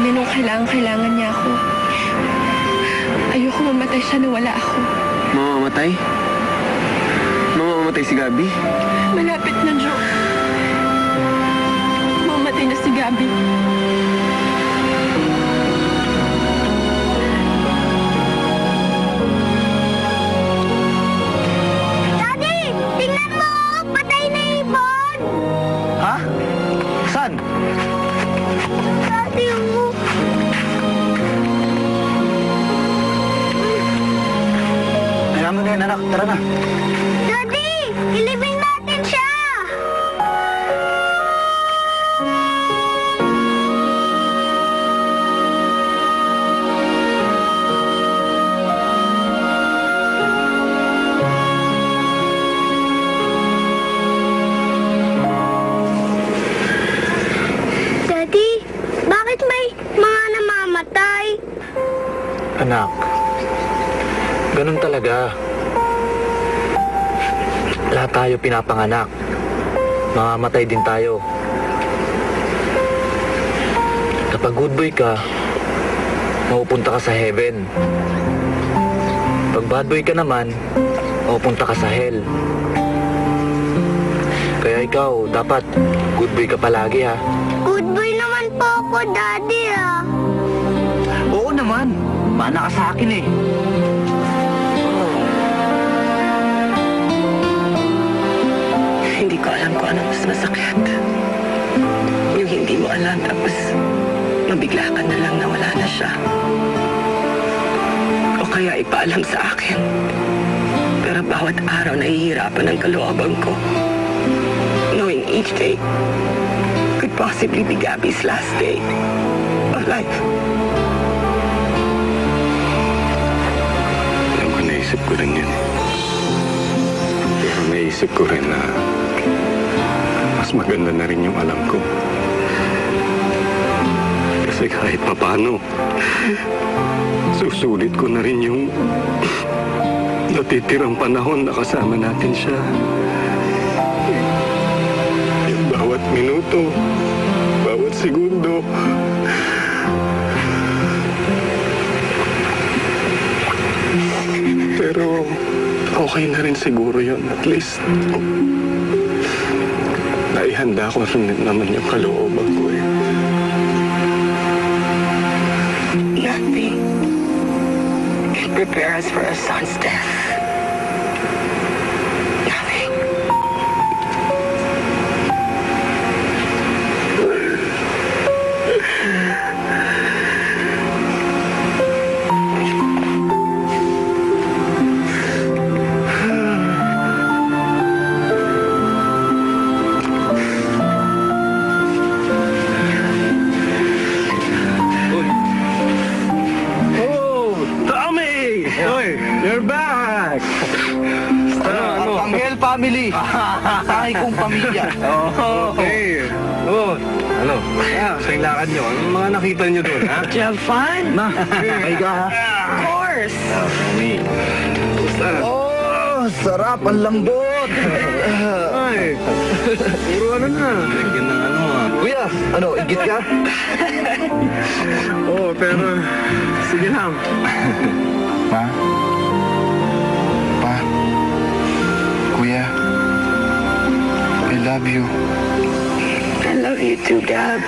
niya nung kailangan niya ako. Ayoko mamatay siya na wala ako. Mamamatay? Mamamatay si Gabi? Malapit na, Joe. Mamatay na si Gabi. Daddy! Tingnan mo! Patay na ibon! Ha? Saan? Daddy, oh. Kailangan mo na yan, anak. Tara na. Daddy! Ilibing natin siya! Daddy, bakit may mga namamatay? Anak, ganun talaga. Lahat tayo pinapanganak. Mamamatay din tayo. Kapag good boy ka, mapupunta ka sa heaven. Pag bad boy ka naman, mapupunta ka sa hell. Kaya ikaw, dapat good boy ka palagi, ha? Good boy naman po ako, Daddy, ah. Oo naman. Mana ka sa akin eh. Hindi ko alam kung ano mas masakit. Yung hindi mo alam tapos mabigla ka na lang na wala na siya. O kaya ipaalam sa akin. Pero bawat araw nahihirapan ang kalooban ko. Knowing each day could possibly be Gabby's last day of life. Alam ko, naisip ko rin yun. Pero naisip ko rin na mas maganda na rin yung alam ko. Kasi kahit papano, susulit ko na rin yung natitirang panahon na kasama natin siya. Yung bawat minuto, bawat segundo. Pero okay na rin siguro yun. At least, naihanda ko rin naman yung kalooban ko eh. Nothing can prepare us for our son's death. Nothing. Oh! Tommy! Hoy! You're back! Anghel family. Sahay kong pamilya. Okay. Oh, ano? Sa lakad nyo, anong mga nakita nyo doon, ha? Did you have fun? Na, ay ka ha. Of course. Tommy. Oh, sarap. Ang lambot. Ay, puro ano na. Lagyan ng ano, ha? Kuya, ano, igit ka? Oh, pero, sige lang. Ma? Pa? Kuya? I love you. I love you too, Gab.